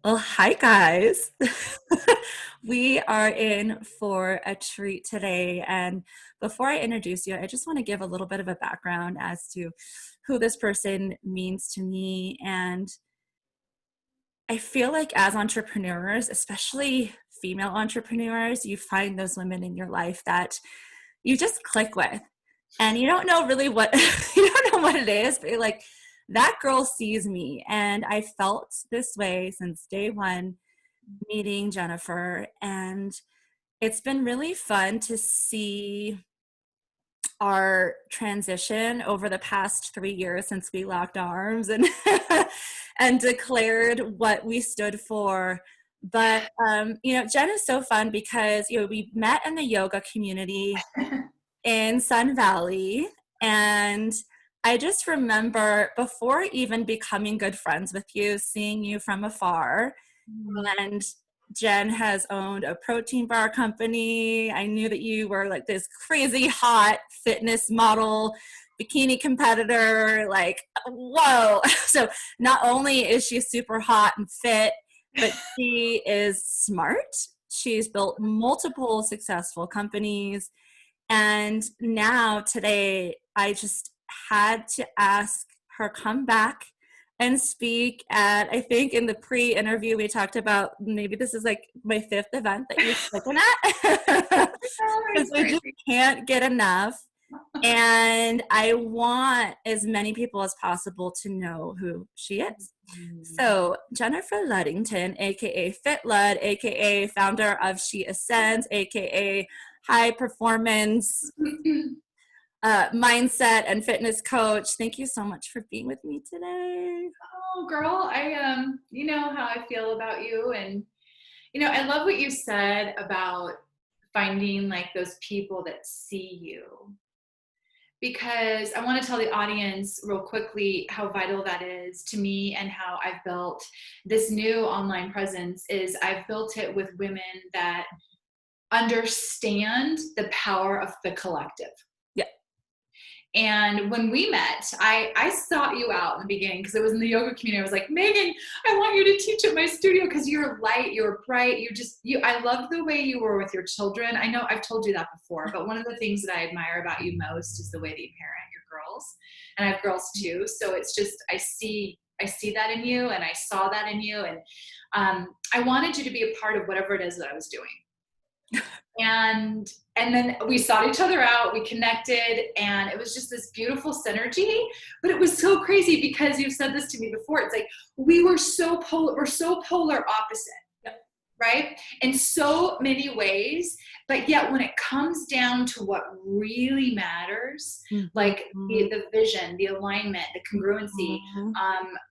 Well, hi guys. We are in for a treat today. And before I introduce you, I just want to give a little bit of a background as to who this person means to me. And I feel like as entrepreneurs, especially female entrepreneurs, you find those women in your life that you just click with. And you don't know really what you don't know what it is, but you're like, that girl sees me. And I felt this way since day one meeting Jennifer, and it's been really fun to see our transition over the past 3 years since we locked arms and and declared what we stood for. But Jen is so fun because we met in the yoga community in Sun Valley, and I just remember before even becoming good friends with you, seeing you from afar. And Jen has owned a protein bar company. I knew that you were like this crazy hot fitness model, bikini competitor, like, whoa. So not only is she super hot and fit, but she is smart. She's built multiple successful companies. And now today, I just had to ask her come back and speak at, I think in the pre-interview we talked about maybe this is like my fifth event that you've spoken at. Because I just can't get enough. And I want as many people as possible to know who she is. So Jennifer Ludington, aka FitLud, aka founder of She Ascends, aka high performance mindset and fitness coach. Thank you so much for being with me today. Oh, girl, you know how I feel about you. And, I love what you said about finding like those people that see you. Because I want to tell the audience real quickly how vital that is to me and how I've built this new online presence is I've built it with women that understand the power of the collective. And when we met, I sought you out in the beginning because it was in the yoga community. I was like, Megan, I want you to teach at my studio because you're light, you're bright, I loved the way you were with your children. I know I've told you that before, but one of the things that I admire about you most is the way that you parent your girls. And I have girls too. So it's just, I see that in you and I saw that in you. And I wanted you to be a part of whatever it is that I was doing. And then we sought each other out, we connected, and it was just this beautiful synergy. But it was so crazy because you've said this to me before. It's like we're so polar opposite, right? In so many ways. But yet when it comes down to what really matters, like the vision, the alignment, the congruency,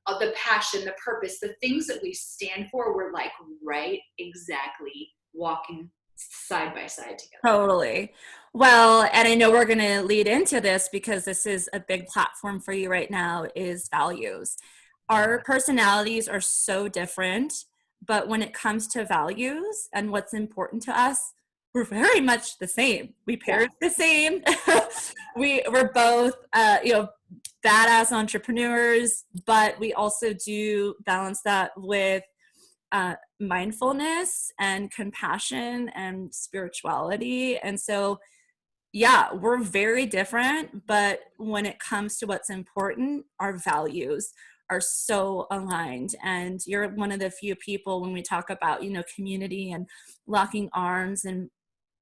the passion, the purpose, the things that we stand for, we're like right exactly walking side by side together. Totally. Well, and I know we're going to lead into this because this is a big platform for you right now is values. Our personalities are so different, but when it comes to values and what's important to us, we're very much the same. We parent the same. We're both, badass entrepreneurs, but we also do balance that with mindfulness and compassion and spirituality. And so, yeah, we're very different, but when it comes to what's important, our values are so aligned. And you're one of the few people when we talk about, community and locking arms and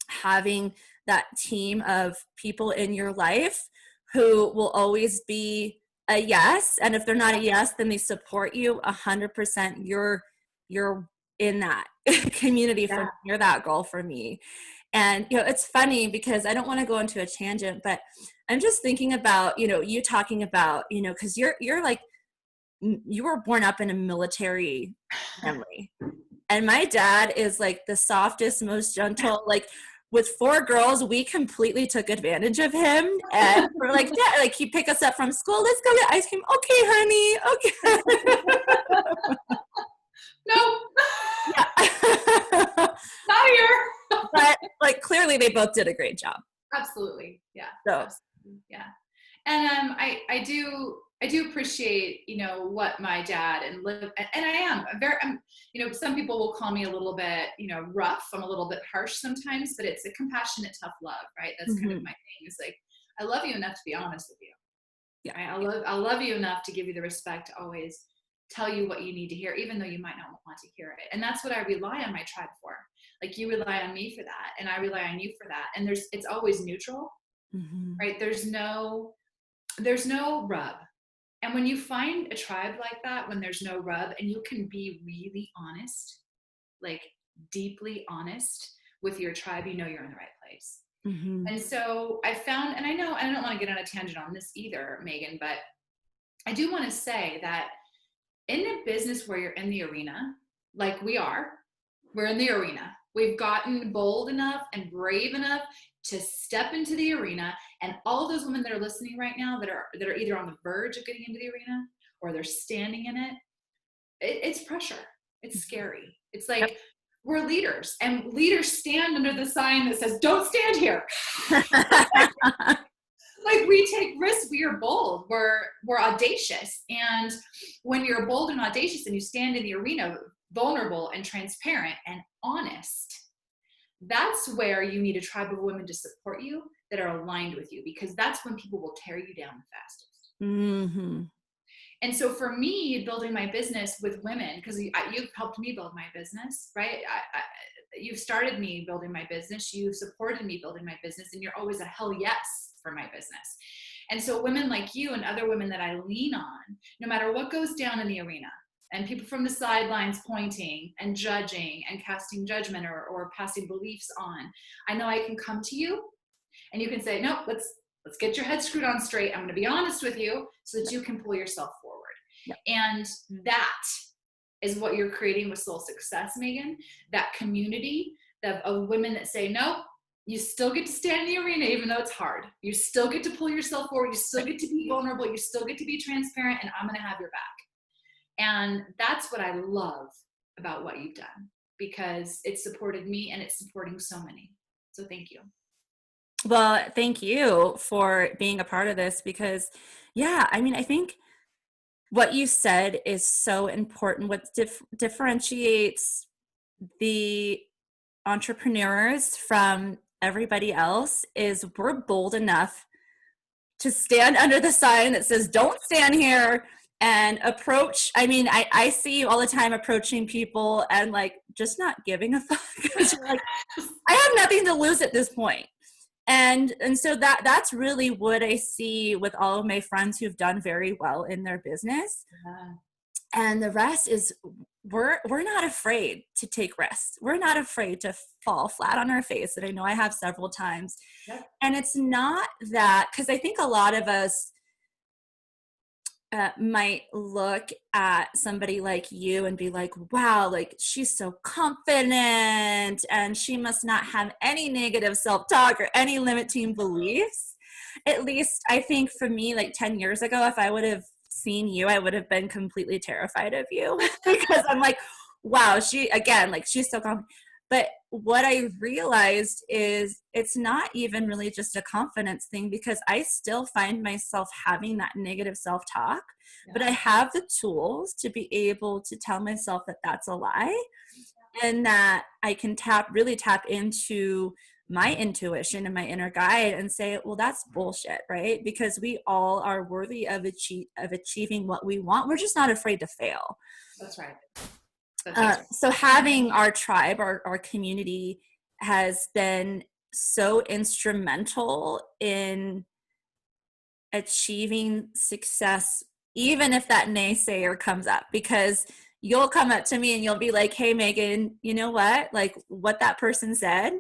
having that team of people in your life who will always be a yes. And if they're not a yes, then they support you 100%. You're in that community for me. You're that girl for me. And, it's funny because I don't want to go into a tangent, but I'm just thinking about, you talking about, because you're like, you were born up in a military family. And my dad is like the softest, most gentle, like with 4 girls, we completely took advantage of him. And we're like, yeah, like he'd pick us up from school. Let's go get ice cream. Okay, honey. Okay. No. Yeah. Not here. But like clearly they both did a great job. Absolutely. Yeah. So absolutely. Yeah. And I do I do appreciate, what my dad and I am I'm, some people will call me a little bit, rough. I'm a little bit harsh sometimes, but it's a compassionate, tough love, right? That's kind of Mm-hmm. my thing. Is like, I love you enough to be honest with you. Yeah. Right? I love you enough to give you the respect to always tell you what you need to hear, even though you might not want to hear it. And that's what I rely on my tribe for. Like, you rely on me for that, and I rely on you for that. And it's always neutral, Mm-hmm. right? There's no rub. And when you find a tribe like that, when there's no rub and you can be really honest, like deeply honest with your tribe, you're in the right place. Mm-hmm. And so I found, and I know I don't want to get on a tangent on this either, Megan, but I do want to say that in a business where you're in the arena, like we're in the arena. We've gotten bold enough and brave enough to step into the arena, and all of those women that are listening right now that are either on the verge of getting into the arena or they're standing in it's pressure. It's scary. It's Yep. like, we're leaders, and leaders stand under the sign that says, "Don't stand here." Like, we take risks, we are bold, we're audacious. And when you're bold and audacious and you stand in the arena vulnerable and transparent and honest, that's where you need a tribe of women to support you that are aligned with you, because that's when people will tear you down the fastest. Mm-hmm. And so for me, building my business with women, because you've helped me build my business, right? You've started me building my business. You've supported me building my business, and you're always a hell yes for my business. And so women like you and other women that I lean on, no matter what goes down in the arena, and people from the sidelines pointing and judging and casting judgment or passing beliefs on, I know I can come to you and you can say, "No, let's get your head screwed on straight. I'm going to be honest with you," so that you can pull yourself forward. Yep. And that is what you're creating with Soul Success, Megan. That community of women that say, "No, you still get to stand in the arena even though it's hard. You still get to pull yourself forward. You still get to be vulnerable. You still get to be transparent, and I'm going to have your back." And that's what I love about what you've done, because it supported me and it's supporting so many. So thank you. Well, thank you for being a part of this, because I think what you said is so important. What differentiates the entrepreneurs from everybody else is we're bold enough to stand under the sign that says, "Don't stand here," and approach. I see you all the time approaching people and like just not giving a fuck, because you're like, I have nothing to lose at this point. And so that's really what I see with all of my friends who've done very well in their business. Yeah. And the rest is we're not afraid to take risks. We're not afraid to fall flat on our face. And I know I have several times. Yep. And it's not that, because I think a lot of us might look at somebody like you and be like, wow, like she's so confident and she must not have any negative self-talk or any limiting beliefs. At least I think for me, like 10 years ago, if I would have seen you, I would have been completely terrified of you because I'm like, wow, she's so confident. But what I realized is it's not even really just a confidence thing, because I still find myself having that negative self-talk, but I have the tools to be able to tell myself that that's a lie, and that I can really tap into my intuition and my inner guide and say, well, that's bullshit, right? Because we all are worthy of achieving what we want. We're just not afraid to fail. That's right. So having our tribe, our community, has been so instrumental in achieving success, even if that naysayer comes up, because you'll come up to me and you'll be like, "Hey, Megan, you know what? Like what that person said,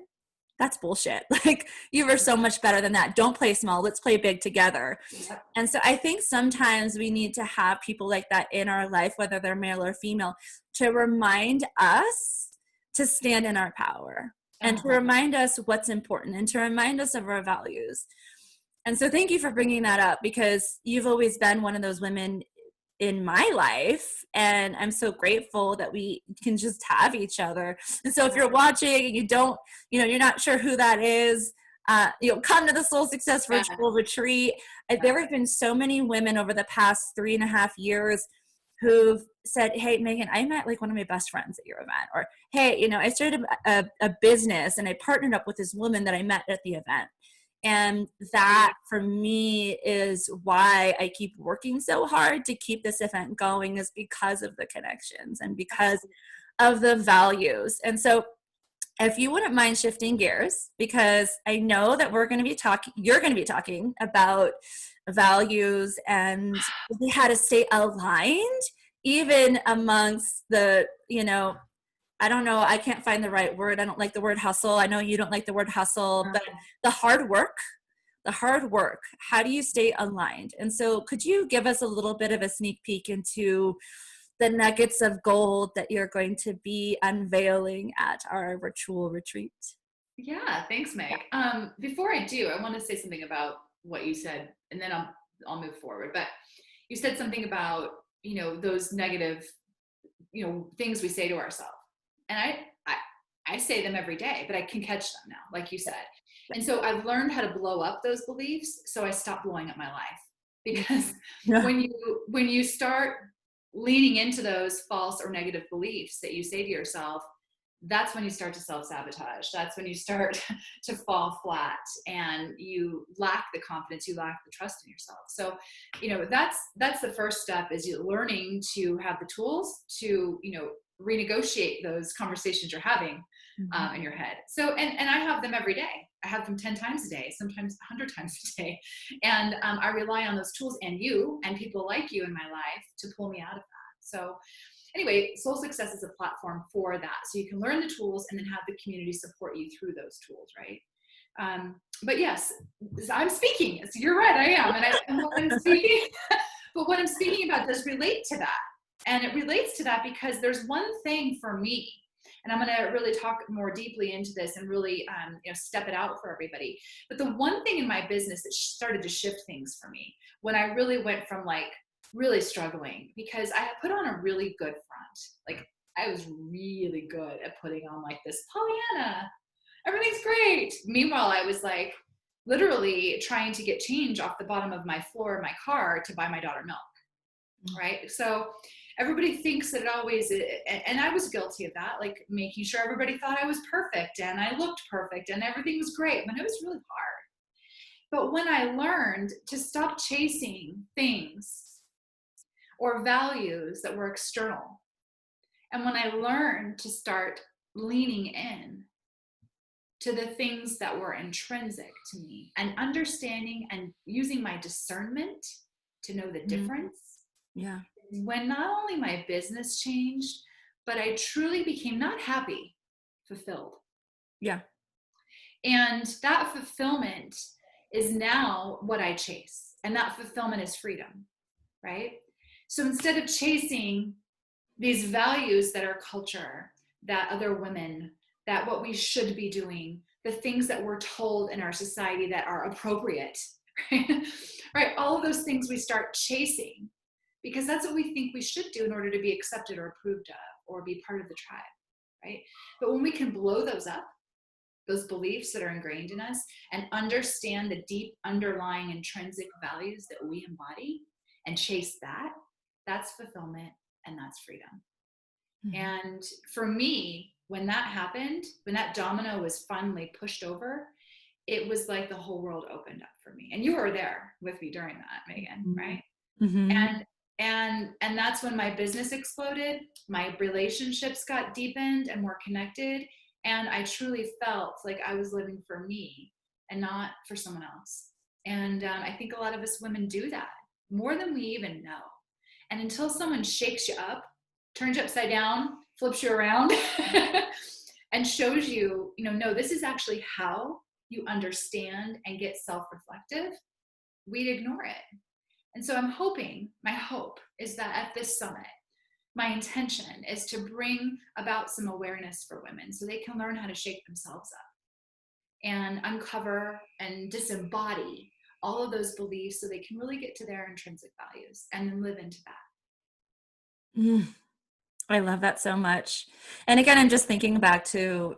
that's bullshit. Like you were so much better than that. Don't play small. Let's play big together." Yep. And so I think sometimes we need to have people like that in our life, whether they're male or female, to remind us to stand in our power and to remind us what's important and to remind us of our values. And so thank you for bringing that up, because you've always been one of those women in my life, and I'm so grateful that we can just have each other. And so if you're watching and you don't, you're not sure who that is, come to the Soul Success Yeah. Virtual Retreat. Yeah. There have been so many women over the past 3.5 years who've said, hey, Megan, I met like one of my best friends at your event. Or, hey, I started a business and I partnered up with this woman that I met at the event. And that for me is why I keep working so hard to keep this event going, is because of the connections and because of the values. And so if you wouldn't mind shifting gears, because I know that you're going to be talking about values and how to stay aligned, even amongst the, I don't know, I can't find the right word. I don't like the word hustle. I know you don't like the word hustle, but the hard work, how do you stay aligned? And so could you give us a little bit of a sneak peek into the nuggets of gold that you're going to be unveiling at our virtual retreat? Yeah, thanks, Meg. Before I do, I want to say something about what you said, and then I'll move forward. But you said something about those negative things we say to ourselves, and I say them every day, but I can catch them now, like you said. And so I've learned how to blow up those beliefs, so I stop blowing up my life. Because Yeah. when you start leaning into those false or negative beliefs that you say to yourself, that's when you start to self-sabotage. That's when you start to fall flat and you lack the confidence, you lack the trust in yourself. So, that's the first step, is you learning to have the tools to, renegotiate those conversations you're having in your head. So, and I have them every day. I have them 10 times a day, sometimes 100 times a day. And I rely on those tools and you and people like you in my life to pull me out of that. So anyway, Soul Success is a platform for that. So you can learn the tools and then have the community support you through those tools, right? But yes, I'm speaking. So you're right, I am. And what I'm speaking, but what I'm speaking about does relate to that. And it relates to that because there's one thing for me, and I'm going to really talk more deeply into this and really step it out for everybody. But the one thing in my business that started to shift things for me, when I really went from really struggling, because I had put on a really good front. Like, I was really good at putting on this Pollyanna, everything's great. Meanwhile, I was literally trying to get change off the bottom of my floor of my car to buy my daughter milk. Right? So everybody thinks that it always, and I was guilty of that, making sure everybody thought I was perfect and I looked perfect and everything was great, when it was really hard. But when I learned to stop chasing things or values that were external, and when I learned to start leaning in to the things that were intrinsic to me and understanding and using my discernment to know the difference, Yeah. when not only my business changed, but I truly became not happy, fulfilled. Yeah. And that fulfillment is now what I chase. And that fulfillment is freedom, right? So instead of chasing these values that are culture, that other women, that what we should be doing, the things that we're told in our society that are appropriate, right? Right? All of those things we start chasing because that's what we think we should do in order to be accepted or approved of or be part of the tribe, right? But when we can blow those up, those beliefs that are ingrained in us, and understand the deep underlying intrinsic values that we embody and chase that, that's fulfillment and that's freedom. And for me, when that happened, when that domino was finally pushed over, it was like the whole world opened up for me. And you were there with me during that, Megan, right? And that's when my business exploded, my relationships got deepened and more connected, and I truly felt like I was living for me and not for someone else. And I think a lot of us women do that more than we even know. And until someone shakes you up, turns you upside down, flips you around, and shows you, no, this is actually how you understand and get self-reflective, we'd ignore it. And so I'm hoping, my hope is that at this summit, my intention is to bring about some awareness for women so they can learn how to shake themselves up and uncover and disembody all of those beliefs so they can really get to their intrinsic values and then live into that. I love that so much. And again, I'm just thinking back to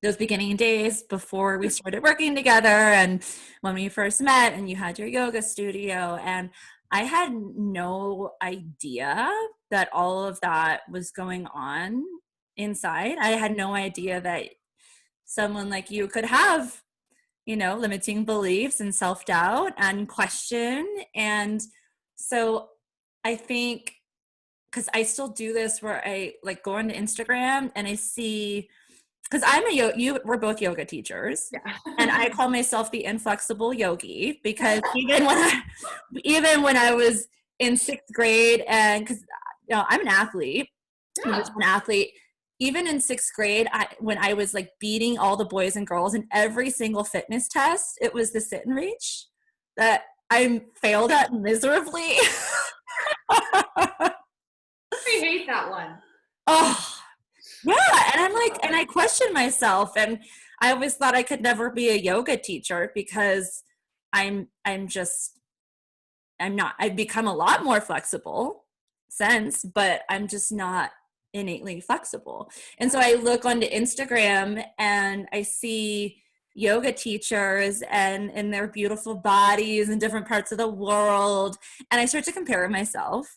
those beginning days before we started working together and when we first met and you had your yoga studio. And I had no idea that all of that was going on inside. I had no idea that someone like you could have, limiting beliefs and self-doubt and question. And so I think, because I still do this where I like go onto Instagram and I see, because we're both yoga teachers, Yeah. and I call myself the inflexible yogi because even when I was in sixth grade, and because I'm an athlete, I'm Yeah. an athlete. Even in sixth grade, when I was like beating all the boys and girls in every single fitness test, it was the sit and reach that I failed at miserably. I hate that one. Oh, yeah. And I'm like, and I questioned myself, and I always thought I could never be a yoga teacher because I'm just, I'm not, I've become a lot more flexible since, but I'm just not innately flexible. And so I look onto Instagram and I see yoga teachers and in their beautiful bodies in different parts of the world. And I start to compare myself.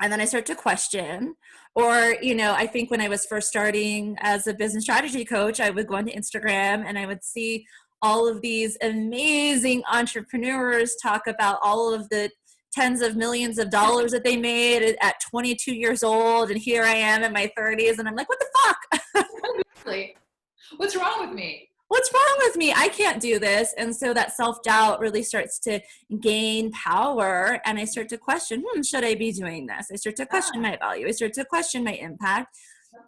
And then I start to question. Or, I think when I was first starting as a business strategy coach, I would go onto Instagram and I would see all of these amazing entrepreneurs talk about all of the tens of millions of dollars that they made at 22 years old. And here I am in my 30s. And I'm like, what the fuck? Exactly. What's wrong with me? What's wrong with me? I can't do this. And so that self-doubt really starts to gain power. And I start to question, should I be doing this? I start to question my value. I start to question my impact.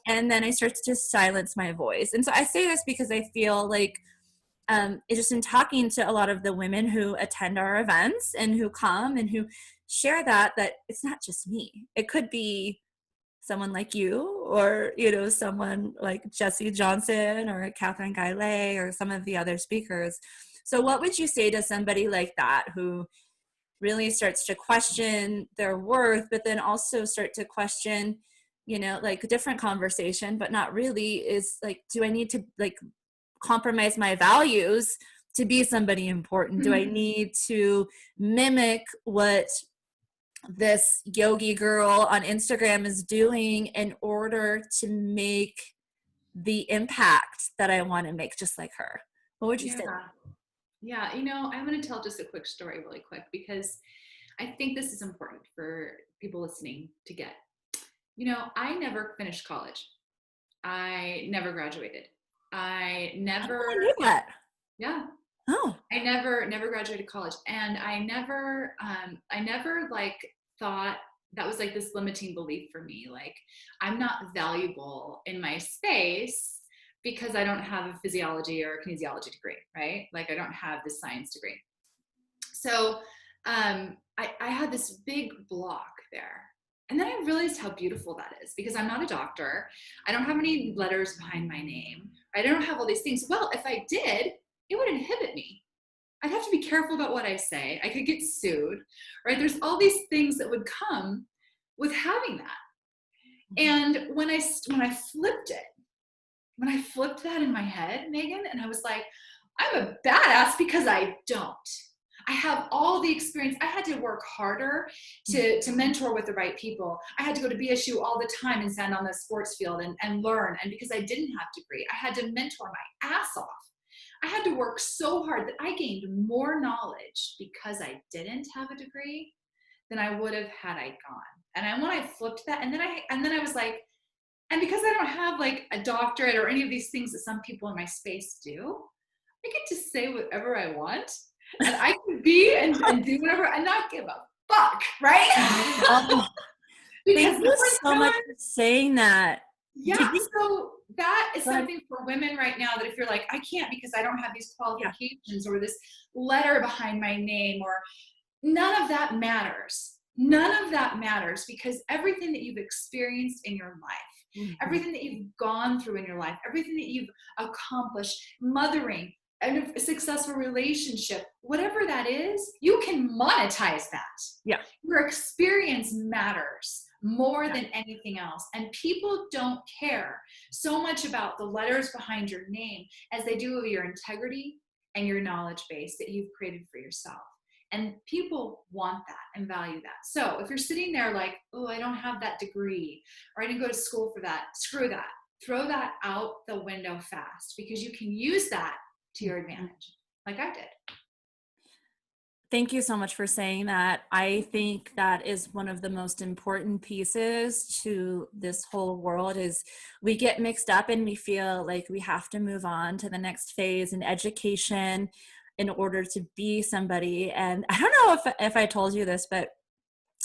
And then I start to just silence my voice. And so I say this because I feel like it's just in talking to a lot of the women who attend our events and who come and who share that it's not just me. It could be someone like you, or someone like Jesse Johnson or Catherine Gaillet or some of the other speakers. So what would you say to somebody like that who really starts to question their worth, but then also start to question, like a different conversation, but not really, is like, do I need to like compromise my values to be somebody important? Do I need to mimic what this yogi girl on Instagram is doing in order to make the impact that I want to make, just like her? What would you say? Yeah. I'm going to tell just a quick story really quick because I think this is important for people listening to get. I never finished college. I never graduated. I never, I knew that. yeah. Oh, I never graduated college, and I never like thought that was like this limiting belief for me. Like, I'm not valuable in my space because I don't have a physiology or a kinesiology degree, right? Like, I don't have this science degree. So I had this big block there. And then I realized how beautiful that is because I'm not a doctor. I don't have any letters behind my name. I don't have all these things. Well, if I did, it would inhibit me. I'd have to be careful about what I say. I could get sued, right? There's all these things that would come with having that. And when I flipped it, when I flipped that in my head, Megan, and I was like, I'm a badass because I don't. I have all the experience. I had to work harder to mentor with the right people. I had to go to BSU all the time and stand on the sports field and learn. And because I didn't have a degree, I had to mentor my ass off. I had to work so hard that I gained more knowledge because I didn't have a degree than I would have had I gone. And when I flipped that, and then I was like, and because I don't have like a doctorate or any of these things that some people in my space do, I get to say whatever I want. And I can be and do whatever and not give a fuck, right? Thank you so much for saying that. Yeah, so that is something for women right now that if you're like, I can't because I don't have these qualifications or this letter behind my name, or none of that matters. None of that matters because everything that you've experienced in your life, everything that you've gone through in your life, everything that you've accomplished, mothering, a successful relationship, whatever that is, you can monetize that. Yeah. Your experience matters more than anything else. And people don't care so much about the letters behind your name as they do of your integrity and your knowledge base that you've created for yourself. And people want that and value that. So if you're sitting there like, oh, I don't have that degree, or I didn't go to school for that, screw that. Throw that out the window fast, because you can use that to your advantage, like I did. Thank you so much for saying that. I think that is one of the most important pieces to this whole world. Is we get mixed up and we feel like we have to move on to the next phase in education in order to be somebody. And I don't know if I told you this, but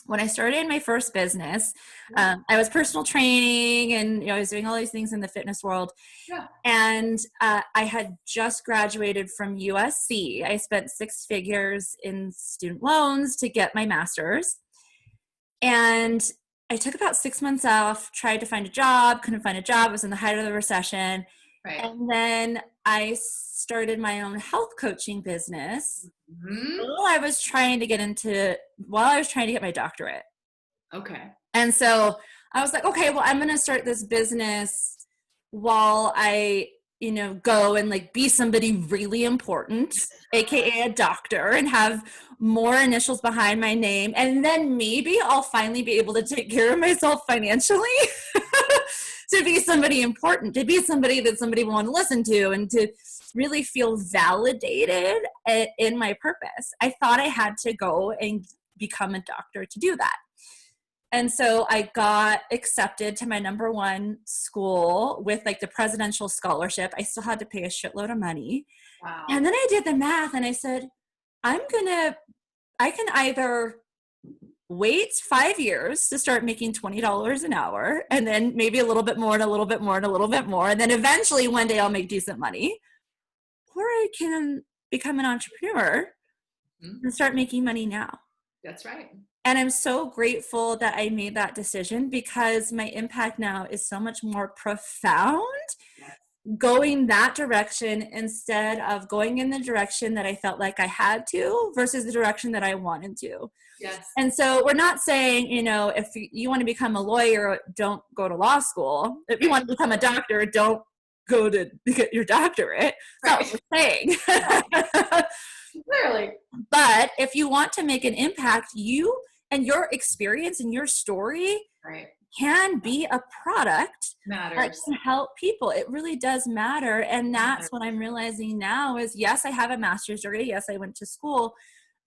when I started my first business, Yeah. I was personal training, and I was doing all these things in the fitness world. Yeah. And I had just graduated from USC. I spent 6 figures in student loans to get my master's. And I took about 6 months off, tried to find a job, couldn't find a job. It was in the height of the recession. Right. And then I started my own health coaching business while I was trying to get my doctorate. Okay. And so I was like, okay, well, I'm going to start this business while I, go and like be somebody really important, AKA a doctor, and have more initials behind my name. And then maybe I'll finally be able to take care of myself financially to be somebody important, to be somebody that somebody will want to listen to, and to really feel validated in my purpose. I thought I had to go and become a doctor to do that. And so I got accepted to my number 1 school with like the presidential scholarship. I still had to pay a shitload of money. Wow. And then I did the math and I said, I can either wait 5 years to start making $20 an hour, and then maybe a little bit more and a little bit more and a little bit more. And then eventually one day I'll make decent money. Or I can become an entrepreneur and start making money now. That's right. And I'm so grateful that I made that decision, because my impact now is so much more profound going that direction instead of going in the direction that I felt like I had to versus the direction that I wanted to. Yes. And so we're not saying, if you want to become a lawyer, don't go to law school. If you want to become a doctor, don't go to get your doctorate. That's what we're saying. Clearly. But if you want to make an impact, you and your experience and your story can be a product that can help people. It really does matter. And that's what I'm realizing now is, yes, I have a master's degree. Yes, I went to school,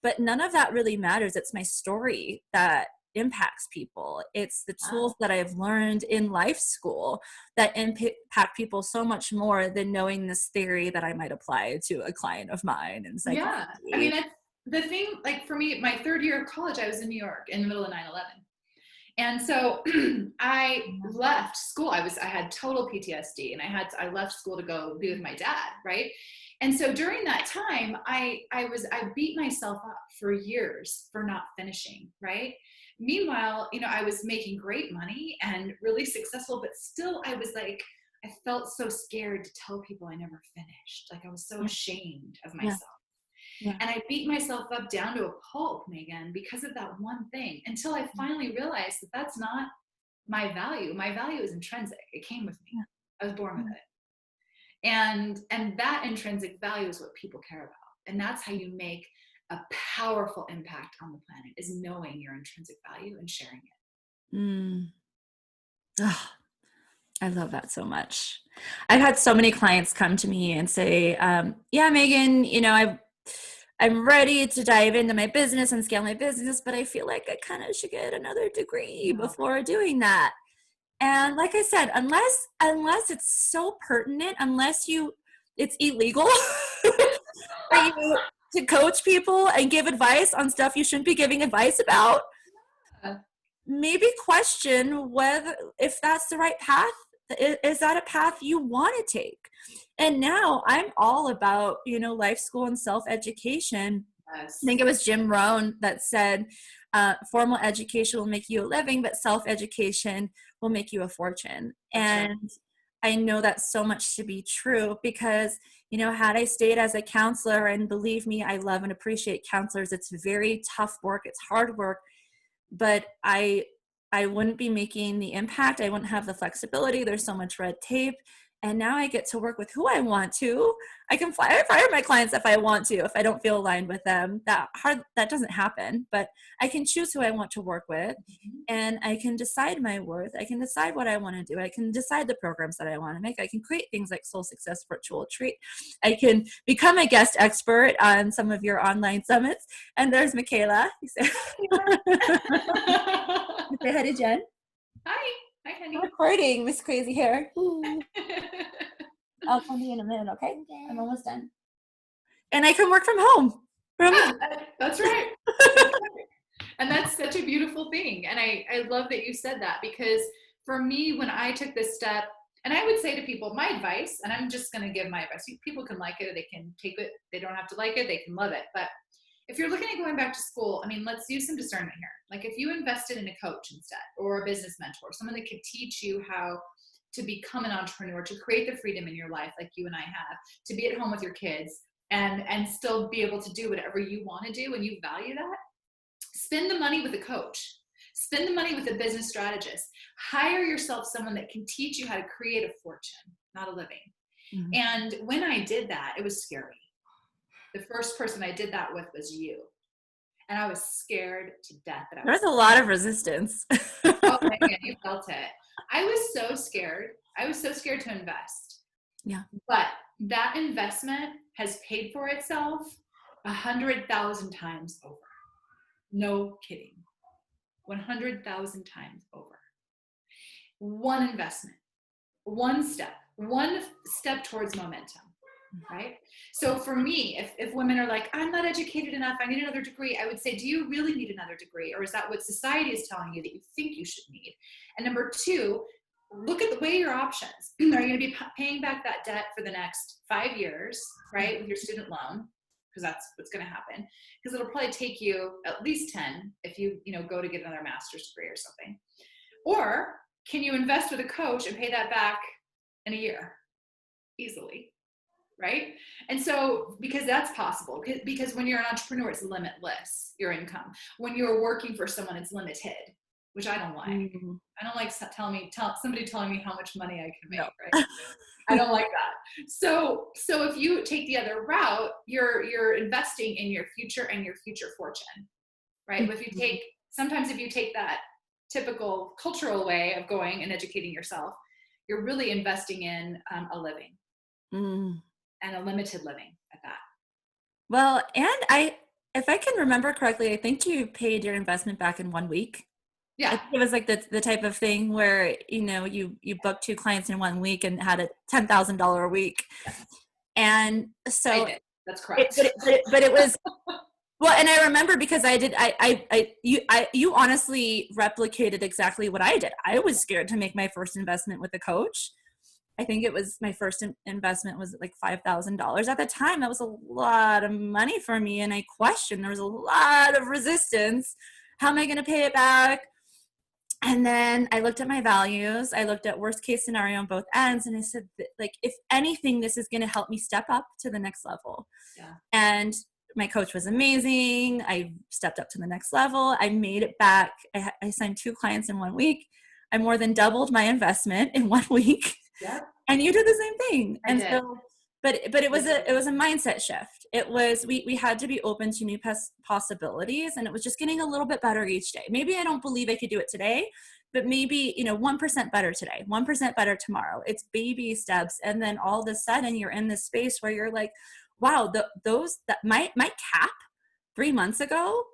but none of that really matters. It's my story that impacts people. It's the tools that I've learned in life school that impact people so much more than knowing this theory that I might apply to a client of mine. And yeah, I mean, that's the thing. Like for me, my 3rd year of college, I was in New York in the middle of 9/11. And so I left school. I had total PTSD, and I left school to go be with my dad. Right. And so during that time, I beat myself up for years for not finishing. Right. Meanwhile, I was making great money and really successful, but still I was like, I felt so scared to tell people I never finished. Like I was so ashamed of myself. Yeah. And I beat myself up down to a pulp, Megan, because of that one thing, until I finally realized that that's not my value. My value is intrinsic. It came with me. Yeah. I was born with it. And that intrinsic value is what people care about. And that's how you make a powerful impact on the planet, is knowing your intrinsic value and sharing it. Oh, I love that so much. I've had so many clients come to me and say, yeah, Megan, I'm ready to dive into my business and scale my business, but I feel like I kind of should get another degree before doing that. And like I said, unless it's so pertinent, it's illegal for you to coach people and give advice on stuff you shouldn't be giving advice about, maybe question if that's the right path. Is that a path you want to take? And now I'm all about, life school and self-education. Yes. I think it was Jim Rohn that said, formal education will make you a living, but self-education will make you a fortune. That's and right. I know that's so much to be true because, had I stayed as a counselor, and believe me, I love and appreciate counselors. It's very tough work. It's hard work, but I I wouldn't be making the impact. I wouldn't have the flexibility. There's so much red tape. And now I get to work with who I want to. I can fire my clients if I want to, if I don't feel aligned with them. That doesn't happen, but I can choose who I want to work with, and I can decide my worth. I can decide what I want to do. I can decide the programs that I want to make. I can create things like Soul Success Virtual Retreat. I can become a guest expert on some of your online summits. And there's Michaela. Say hi to Jen. Hi. Hi, honey. I'm recording, Miss Crazy Hair. I'll come to you in a minute, okay? I'm almost done. And I can work from home. That's right. And that's such a beautiful thing. And I love that you said that, because for me, when I took this step, and I would say to people, my advice, and I'm just going to give my advice. People can like it or they can take it. They don't have to like it. They can love it. But if you're looking at going back to school, I mean, let's use some discernment here. Like if you invested in a coach instead, or a business mentor, someone that could teach you how to become an entrepreneur, to create the freedom in your life like you and I have, to be at home with your kids and still be able to do whatever you want to do and you value that, spend the money with a coach. Spend the money with a business strategist. Hire yourself someone that can teach you how to create a fortune, not a living. Mm-hmm. And when I did that, it was scary. The first person I did that with was you. And I was scared to death. There's a lot of resistance. Oh, man, you felt it. I was so scared. I was so scared to invest. Yeah. But that investment has paid for itself 100,000 times over. No kidding. 100,000 times over. One investment, one step towards momentum. Right? So for me, if women are like, I'm not educated enough, I need another degree, I would say, do you really need another degree? Or is that what society is telling you that you think you should need? And number two, look at the way your options. Are you going to be paying back that debt for the next 5 years, right? With your student loan, because that's what's going to happen. Because it'll probably take you at least 10 if you go to get another master's degree or something. Or can you invest with a coach and pay that back in a year easily? Right? And so, because that's possible, because when you're an entrepreneur, it's limitless, your income. When you're working for someone, it's limited, which I don't like. Mm-hmm. I don't like somebody telling me how much money I can make, right? I don't like that. So if you take the other route, you're investing in your future and your future fortune, right? Mm-hmm. Sometimes if you take that typical cultural way of going and educating yourself, you're really investing in a living. Mm. And a limited living at that. Well, and if I can remember correctly, I think you paid your investment back in 1 week. Yeah. I think it was like the type of thing where, you booked 2 clients in 1 week and had a $10,000 a week. Yes. And so I did. That's correct. But it was, well, and I remember because you honestly replicated exactly what I did. I was scared to make my first investment with a coach. I think it was my first investment was like $5,000 at the time. That was a lot of money for me. And I questioned, there was a lot of resistance. How am I going to pay it back? And then I looked at my values. I looked at worst case scenario on both ends. And I said, like, if anything, this is going to help me step up to the next level. Yeah. And my coach was amazing. I stepped up to the next level. I made it back. I signed 2 clients in 1 week. I more than doubled my investment in 1 week. Yeah. And you did the same thing. And so, but it was a mindset shift. It was, we had to be open to new possibilities, and it was just getting a little bit better each day. Maybe I don't believe I could do it today, but maybe, 1% better today, 1% better tomorrow. It's baby steps. And then all of a sudden you're in this space where you're like, wow, my cap 3 months ago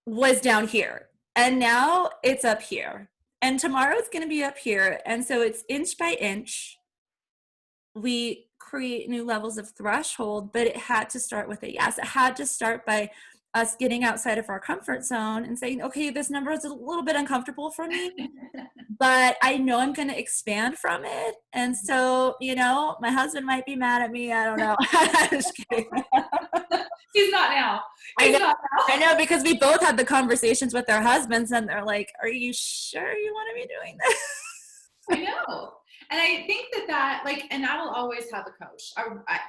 was down here, and now it's up here. And tomorrow it's going to be up here. And so it's inch by inch. We create new levels of threshold, but it had to start with a yes. It had to start by us getting outside of our comfort zone and saying, okay, this number is a little bit uncomfortable for me, but I know I'm going to expand from it. And so, my husband might be mad at me. I don't know. I'm just kidding. He's not now. I know, because we both had the conversations with our husbands, and they're like, are you sure you want to be doing this? I know. And I think that and I will always have a coach.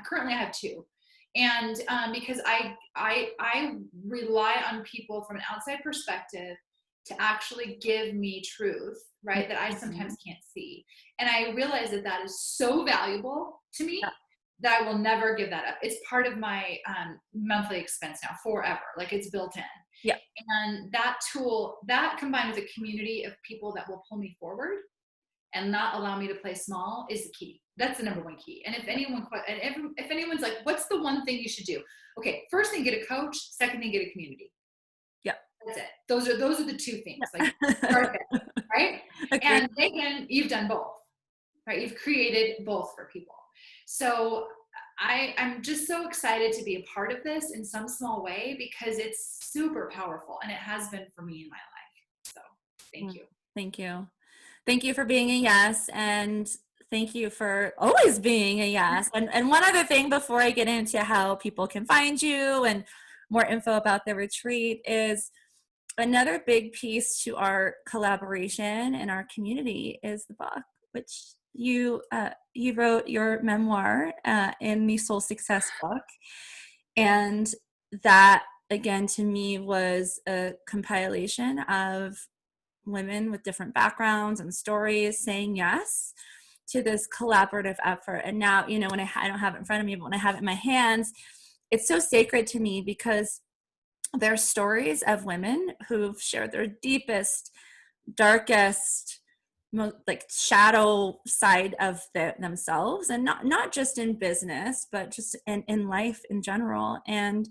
Currently I have 2. And because I rely on people from an outside perspective to actually give me truth, right? That I sometimes can't see. And I realize that that is so valuable to Yeah. me that I will never give that up. It's part of my monthly expense now forever. Like it's built in. Yeah. And that tool, that combined with a community of people that will pull me forward and not allow me to play small is the key. That's the number one key. And if anyone's like, what's the one thing you should do? Okay, first thing, get a coach. Second thing, get a community. Yeah. That's it. Those are the two things. Yeah. Like perfect, right? Agreed. And Megan, you've done both, right? You've created both for people. So I'm just so excited to be a part of this in some small way because it's super powerful and it has been for me in my life. So thank you. Thank you. Thank you for being a yes. And thank you for always being a yes. And one other thing before I get into how people can find you and more info about the retreat is another big piece to our collaboration and our community is the book, which you wrote your memoir in the Soul Success book. And that, again, to me was a compilation of women with different backgrounds and stories saying yes to this collaborative effort. And now, when I don't have it in front of me, but when I have it in my hands, it's so sacred to me because they're stories of women who've shared their deepest, darkest, like shadow side of themselves, and not just in business, but just in life in general. And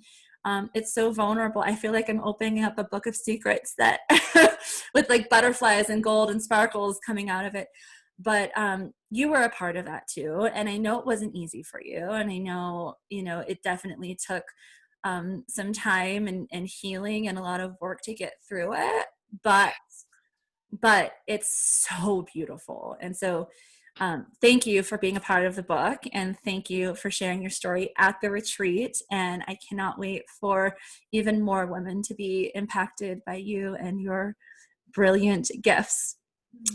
it's so vulnerable. I feel like I'm opening up a book of secrets that with like butterflies and gold and sparkles coming out of it. But you were a part of that too. And I know it wasn't easy for you. And I know, it definitely took some time and healing and a lot of work to get through it. But it's so beautiful. And so thank you for being a part of the book, and thank you for sharing your story at the retreat. And I cannot wait for even more women to be impacted by you and your brilliant gifts.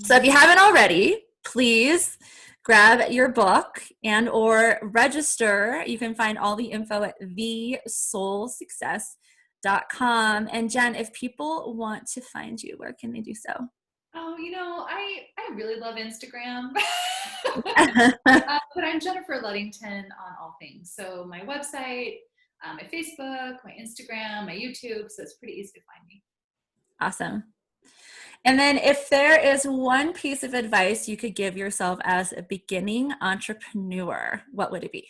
So if you haven't already, please grab your book and or register. You can find all the info at thesoulsuccess.com. And Jen, if people want to find you, where can they do so? Oh, I really love Instagram. But I'm Jennifer Ludington on all things. So my website, my Facebook, my Instagram, my YouTube. So it's pretty easy to find me. Awesome. And then if there is one piece of advice you could give yourself as a beginning entrepreneur, what would it be?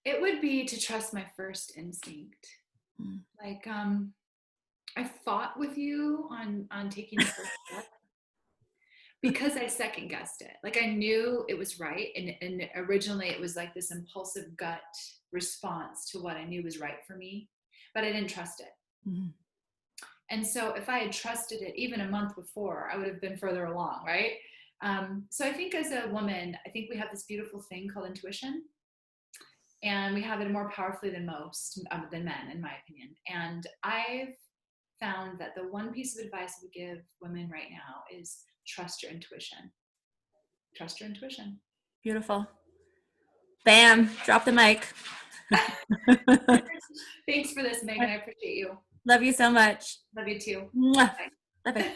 It would be to trust my first instinct. Like, I fought with you on taking the first step because I second guessed it. Like I knew it was right. And originally it was like this impulsive gut response to what I knew was right for me, but I didn't trust it. Mm-hmm. And so if I had trusted it even a month before, I would have been further along, right? So I think as a woman, I think we have this beautiful thing called intuition. And we have it more powerfully than than men, in my opinion. And I've found that the one piece of advice I would give women right now is trust your intuition. Trust your intuition. Beautiful. Bam. Drop the mic. Thanks for this, Megan. I appreciate you. Love you so much. Love you too. Mwah. Bye-bye.